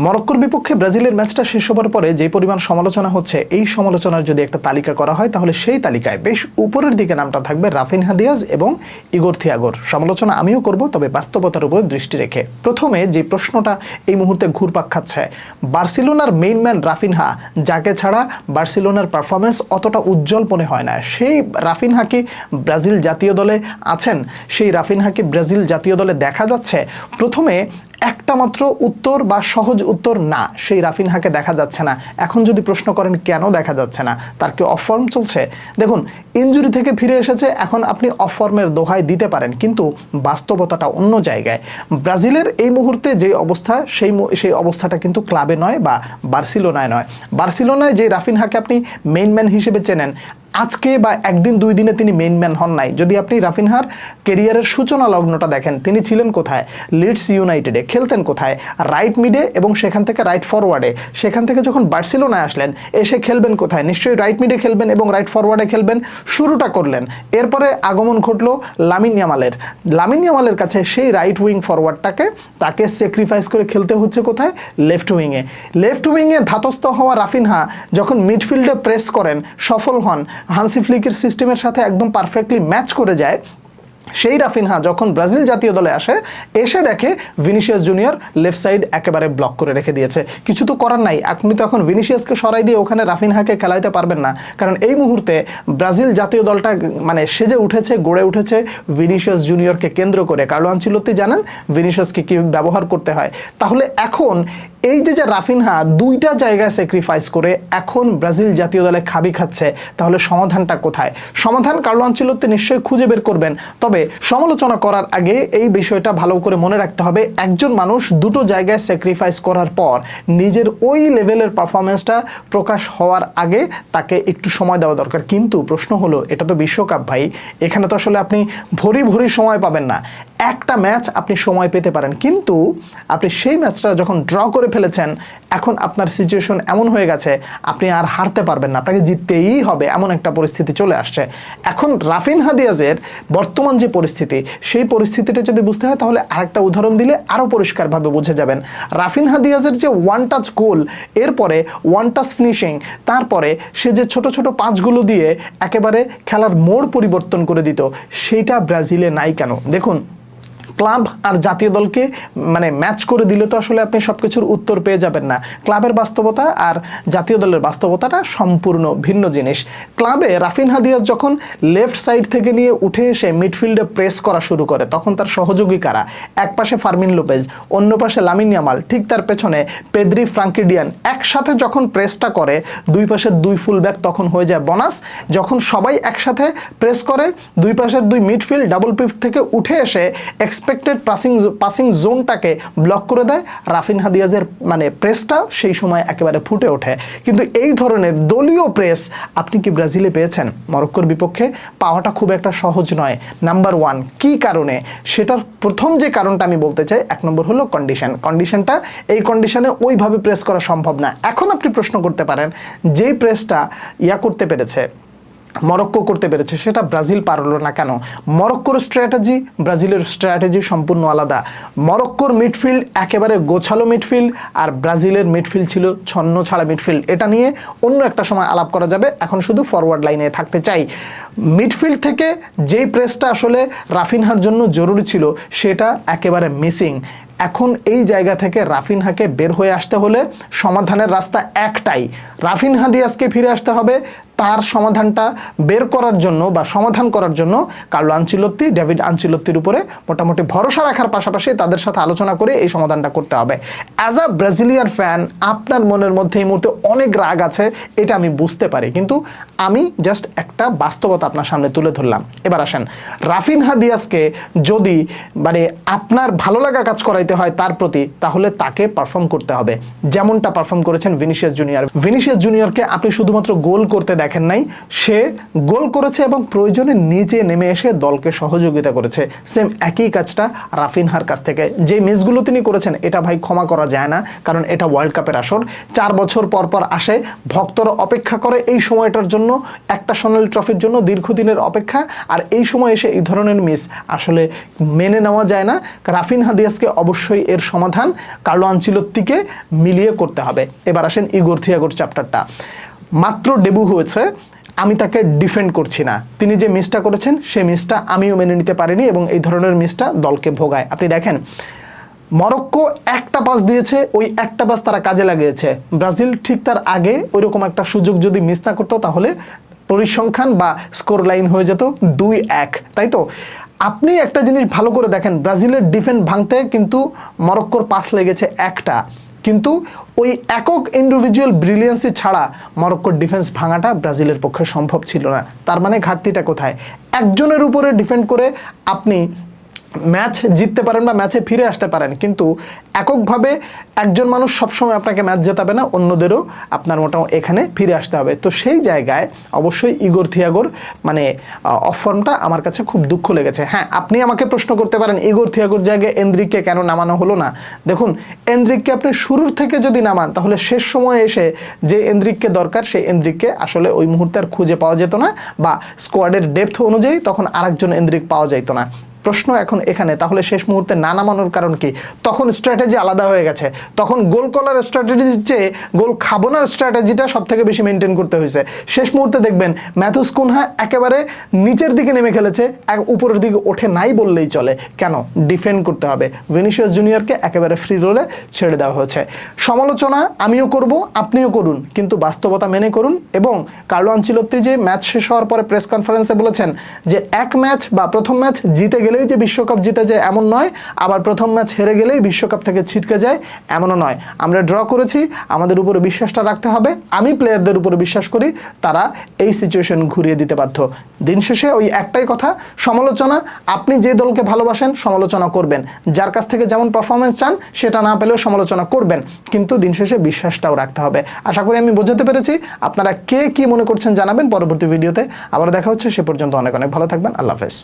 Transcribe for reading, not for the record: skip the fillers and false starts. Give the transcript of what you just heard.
মরক্কোর বিপক্ষে ব্রাজিলের ম্যাচটা শেষ হবার পরে যে পরিমাণ সমালোচনা হচ্ছে, এই সমালোচনার যদি একটা তালিকা করা হয় তাহলে সেই তালিকায় বেশ উপরের দিকে নামটা থাকবে রাফিনহা দিয়াজ এবং ইগোর থিয়াগোর। সমালোচনা আমিও করব, তবে বাস্তবতার উপর দৃষ্টি রেখে। প্রথমে যে প্রশ্নটা এই মুহূর্তে ঘুরপাক খাচ্ছে, বার্সেলোনার মেইন ম্যান রাফিনহা, যাকে ছাড়া বার্সেলোনার পারফরমেন্স অতটা উজ্জ্বল মনে হয় না, সেই রাফিনহা কি ব্রাজিল জাতীয় দলে আছেন? সেই রাফিনহা কি ব্রাজিল জাতীয় দলে দেখা যাচ্ছে? প্রথমে একটা মাত্র উত্তর বা সহজ উত্তর, না, সেই রাফিনহাকে দেখা যাচ্ছে না। এখন যদি প্রশ্ন করেন কেন দেখা যাচ্ছে না, তার কি অফ ফর্ম চলছে? দেখুন, ইনজুরি থেকে ফিরে এসেছে, এখন আপনি অফ ফর্মের দোহাই দিতে পারেন, কিন্তু বাস্তবতাটা অন্য জায়গায়। ব্রাজিলের এই মুহূর্তে যে অবস্থা, সেই অবস্থাটা কিন্তু ক্লাবে নয় বা বার্সেলোনায় নয়। বার্সেলোনায় যে রাফিনহাকে আপনি মেইন ম্যান হিসেবে চেনেন, আজকে বা একদিন দুই দিনে তিনি মেইন ম্যান হন নাই। যদি আপনি রাফিনহার কেরিয়ারের সূচনা লগ্নটা দেখেন, তিনি ছিলেন কোথায়? লিডস ইউনাইটেডে। খেলতেন কোথায়? রাইট মিডে এবং সেখান থেকে রাইট ফরওয়ার্ডে। সেখান থেকে যখন বার্সেলোনায় আসলেন, এসে খেলবেন কোথায়? নিশ্চয়ই রাইট মিডে খেলবেন এবং রাইট ফরওয়ার্ডে খেলবেন। শুরুটা করলেন, এরপরে আগমন ঘটলো লামিন ইয়ামালের। লামিন ইয়ামালের কাছে সেই রাইট উইং ফরওয়ার্ডটাকে তাকে স্যাক্রিফাইস করে খেলতে হচ্ছে কোথায়? লেফট উইংয়ে। লেফট উইংয়ে ধাতস্থ হওয়া রাফিনহা যখন মিডফিল্ডে প্রেস করেন, সফল হন, হান্সি ফ্লিকের সিস্টেমের সাথে একদম পারফেক্টলি ম্যাচ করে যায়, সেই রাফিনহা যখন ব্রাজিল জাতীয় দলে আসে, এসে দেখে ভিনিসিয়াস জুনিয়র লেফট সাইড একেবারে ব্লক করে রেখে দিয়েছে। কিছু তো করার নাই, আপনি তো এখন ভিনিসিয়াসকে সরাই দিয়ে ওখানে রাফিনহাকে খেলাইতে পারবেন না, কারণ এই মুহূর্তে ব্রাজিল জাতীয় দলটা মানে সেজে উঠেছে, গড়ে উঠেছে ভিনিসিয়াস জুনিয়রকে কেন্দ্র করে। কার্লো আনচেলত্তি জানেন ভিনিসিয়াসকে কি ব্যবহার করতে হয়। তাহলে এখন এই যে রাফিনহা দুইটা জায়গায় স্যাক্রিফাইস করে এখন ব্রাজিল জাতীয় দলে খাবি খাচ্ছে, তাহলে সমাধানটা কোথায়? সমাধান কার্লো আনচেলত্তি নিশ্চয়ই খুঁজে বের করবেন। তবে সমালোচনা করার আগে এই বিষয়টা ভালো করে মনে রাখতে হবে, একজন মানুষ দুটো জায়গায় স্যাক্রিফাইস করার পর নিজের ওই লেভেলের পারফরমেন্সটা প্রকাশ হওয়ার আগে তাকে একটু সময় দেওয়া দরকার। কিন্তু প্রশ্ন হলো, এটা তো বিশ্বকাপ ভাই, এখানে তো আসলে আপনি ভরি ভরি সময় পাবেন না। একটা ম্যাচ আপনি সময় পেতে পারেন, কিন্তু আপনি সেই ম্যাচটা যখন ড্র করে ফেলেছেন, এখন আপনার সিচুয়েশন এমন হয়ে গেছে আপনি আর হারতে পারবেন না, আপনাকে জিততেই হবে, এমন একটা পরিস্থিতি চলে আসছে। এখন রাফিনহা দিয়াজের বর্তমান যে পরিস্থিতি, সেই পরিস্থিতিটা যদি বুঝতে হয় তাহলে আরেকটা উদাহরণ দিলে আরও পরিষ্কারভাবে বুঝে যাবেন। রাফিনহা দিয়াজের যে ওয়ান টাচ গোল, এরপরে ওয়ান টাচ ফিনিশিং, তারপরে সে যে ছোট ছোট পাঁচগুলো দিয়ে একেবারে খেলার মোড় পরিবর্তন করে দিত, সেইটা ব্রাজিলে নাই কেন? দেখুন, ক্লাব আর জাতীয় দলকে মানে ম্যাচ করে দিলে তো আসলে আপনি সব কিছুর উত্তর পেয়ে যাবেন না। ক্লাবের বাস্তবতা আর জাতীয় দলের বাস্তবতাটা সম্পূর্ণ ভিন্ন জিনিস। ক্লাবে রাফিনহা দিয়াজ যখন লেফট সাইড থেকে নিয়ে উঠে এসে মিডফিল্ডে প্রেস করা শুরু করে, তখন তার সহযোগী কারা? এক পাশে ফার্মিন লোপেজ, অন্য পাশে লামিন ইয়ামাল, ঠিক তার পেছনে পেদ্রি, ফ্রাঙ্কি ডিয়ান। একসাথে যখন প্রেসটা করে, দুই পাশের দুই ফুলব্যাক তখন হয়ে যায় বোনাস। যখন সবাই একসাথে প্রেস করে, দুই পাশের দুই মিডফিল্ড ডাবল পিভ থেকে উঠে এসে এক্সপেক্টেড পাসিং জোনটাকে ব্লক করে দেয়, রাফিনহা দিয়াজের মানে প্রেসটা সেই সময় একেবারে ফুটে ওঠে। কিন্তু এই ধরনের দলীয় প্রেস আপনি কি ব্রাজিলে পেয়েছেন? মরক্কোর বিপক্ষে পাওয়াটা খুব একটা সহজ নয়। নাম্বার ওয়ান, কি কারণে? সেটার প্রথম যে কারণটা আমি বলতে চাই, এক নম্বর হলো কন্ডিশনটা। এই কন্ডিশনে ওইভাবে প্রেস করা সম্ভব না। এখন আপনি প্রশ্ন করতে পারেন, যেই প্রেসটা করতে পেরেছে, মরক্কো করতে পেরেছে, সেটা ব্রাজিল পারল না কেন? মরক্কোর স্ট্র্যাটেজি, ব্রাজিলের স্ট্র্যাটেজি সম্পূর্ণ আলাদা। মরক্কোর মিডফিল্ড একেবারে গোছালো মিডফিল্ড, আর ব্রাজিলের মিডফিল্ড ছিল ছন্ন ছাড়া মিডফিল্ড। এটা নিয়ে অন্য একটা সময় আলাপ করা যাবে, এখন শুধু ফরওয়ার্ড লাইনে থাকতে চাই। মিডফিল্ড থেকে যেই প্রেসটা আসলে রাফিনহার জন্য জরুরি ছিল, সেটা একেবারে মিসিং। এখন এই জায়গা থেকে রাফিনহাকে বের হয়ে আসতে হলে সমাধানের রাস্তা একটাই, রাফিনহা দিয়াজকে ফিরে আসতে হবে। তার সমাধানটা বের করার জন্য বা সমাধান করার জন্য কার্লো আনচেলত্তি, ডেভিড আনচেলত্তির উপরে মোটামুটি ভরসা রাখার পাশাপাশি তাদের সাথে আলোচনা করে এই সমাধানটা করতে হবে। অ্যাজ আ ব্রাজিলিয়ান ফ্যান, আপনার মনের মধ্যে এই মুহূর্তে অনেক রাগ আছে, এটা আমি বুঝতে পারি, কিন্তু আমি জাস্ট একটা বাস্তবতা আপনার সামনে তুলে ধরলাম। এবার আসেন, রাফিনহা দিয়াজকে যদি মানে আপনার ভালো লাগা কাজ করাইতে হয় তার প্রতি, তাহলে তাকে পারফর্ম করতে হবে যেমনটা পারফর্ম করেছেন ভিনিসিয়াস জুনিয়র। ভিনিসিয়াস জুনিয়রকে আপনি শুধুমাত্র গোল করতে দেখেন দেখেন নাই, সে গোল করেছে এবং প্রয়োজনে নিচে নেমে এসে দলকে সহযোগিতা করেছে। সেম একই কাজটা রাফিনহার কাছ থেকে যে মিসগুলো তিনি করেছেন, এটা ভাই ক্ষমা করা যায় না, কারণ এটা ওয়ার্ল্ড কাপের আসর। 4 বছর পর পর আসে, ভক্তরা অপেক্ষা করে এই সময়টার জন্য, একটা সোনালী ট্রফির জন্য দীর্ঘদিনের অপেক্ষা, আর এই সময় এসে এই ধরনের মিস আসলে মেনে নেওয়া যায় না। রাফিনহা দিয়াজকে অবশ্যই এর সমাধান কার্লো আনচেলত্তিকে মিলিয়ে করতে হবে। এবার আসেন ইগোর থিয়াগোর চ্যাপ্টারটা। মাত্র ডেবু হয়েছে, আমি তাকে ডিফেন্ড করছি না, তিনি যে মিসটা করেছেন সেই মিসটা আমিও মেনে নিতে পারিনি এবং এই ধরনের মিসটা দলকে ভোগায়। আপনি দেখেন মরক্কো একটা পাস দিয়েছে, ওই একটা পাস তারা কাজে লাগিয়েছে। ব্রাজিল ঠিক তার আগে ওইরকম একটা সুযোগ যদি মিস না করতো তাহলে পরিসংখ্যান বা স্কোর লাইন হয়ে যেত 2-1, তাই তো? আপনি একটা জিনিস ভালো করে দেখেন, ব্রাজিলের ডিফেন্স ভাঙতে কিন্তু মরক্কোর পাস লেগেছে একটা, কিন্তু ওই একক ইন্ডিভিজুয়াল ব্রিলিয়েন্সি ছাড়া মরক্কোর ডিফেন্স ভাঙাটা ব্রাজিলের পক্ষে সম্ভব ছিল না। তার মানে ঘাটতিটা কোথায়? একজনের উপরে ডিফেন্ড করে আপনি ম্যাচ জিততে পারেন বা ম্যাচে ফিরে আসতে পারেন, কিন্তু এককভাবে একজন মানুষ সবসময় আপনাকে ম্যাচ জেতাবে না, অন্যদেরও আপনার মোটামুটি এখানে ফিরে আসতে হবে। তো সেই জায়গায় অবশ্যই ইগোর থিয়াগোর মানে অফ ফর্মটা আমার কাছে খুব দুঃখ লেগেছে। হ্যাঁ, আপনি আমাকে প্রশ্ন করতে পারেন ইগোর থিয়াগোর জায়গায় এনরিককে কেন নামানো হলো না। দেখুন, এনরিককে আপনি শুরুর থেকে যদি নামান তাহলে শেষ সময়ে এসে যে এনরিককে দরকার সেই এনরিককে আসলে ওই মুহূর্তে আর খুঁজে পাওয়া যেত না, বা স্কোয়াডের ডেপথ অনুযায়ী তখন আরেকজন এনরিক পাওয়া যেত না। প্রশ্ন এখন এখানে, তাহলে শেষ মুহূর্তে না নামানোর কারণ কি? তখন স্ট্র্যাটেজি আলাদা হয়ে গেছে, তখন গোল করার স্ট্র্যাটেজির চেয়ে গোল খাবোনার স্ট্র্যাটেজিটা সব থেকে বেশি মেনটেন করতে হয়েছে। শেষ মুহূর্তে দেখবেন ম্যাথুস কুনহা একেবারে নিচের দিকে নেমে খেলেছে, উপরের দিকে ওঠে নাই বললেই চলে। কেন? ডিফেন্ড করতে হবে। ভিনিসিয়াস জুনিয়রকে একেবারে ফ্রি রোলে ছেড়ে দেওয়া হয়েছে। সমালোচনা আমিও করব, আপনিও করুন, কিন্তু বাস্তবতা মেনে করুন। এবং কার্লো আনচেলত্তি যে ম্যাচ শেষ হওয়ার পরে প্রেস কনফারেন্সে বলেছেন যে এক ম্যাচ বা প্রথম ম্যাচ জিতে গেলেই যে বিশ্বকাপ জিতে যায় এমন নয়, আবার প্রথম ম্যাচ হেরে গেলেই বিশ্বকাপ থেকে ছিটকে যায় এমনও নয়। আমরা ড্র করেছি, আমাদের উপরে বিশ্বাসটা রাখতে হবে। আমি প্লেয়ারদের উপরে বিশ্বাস করি, তারা এই সিচুয়েশন ঘুরিয়ে দিতে বাধ্য। দিন শেষে ওই একটাই কথা, সমালোচনা আপনি যে দলকে ভালোবাসেন সমালোচনা করবেন, যার কাছ থেকে যেমন পারফরমেন্স চান সেটা না পেলেও সমালোচনা করবেন, কিন্তু দিন শেষে বিশ্বাসটাও রাখতে হবে। আশা করি আমি বোঝাতে পেরেছি। আপনারা কে কি মনে করছেন জানাবেন পরবর্তী ভিডিওতে। আবার দেখা হচ্ছে, সে পর্যন্ত অনেক অনেক ভালো থাকবেন। আল্লাহ হাফেজ।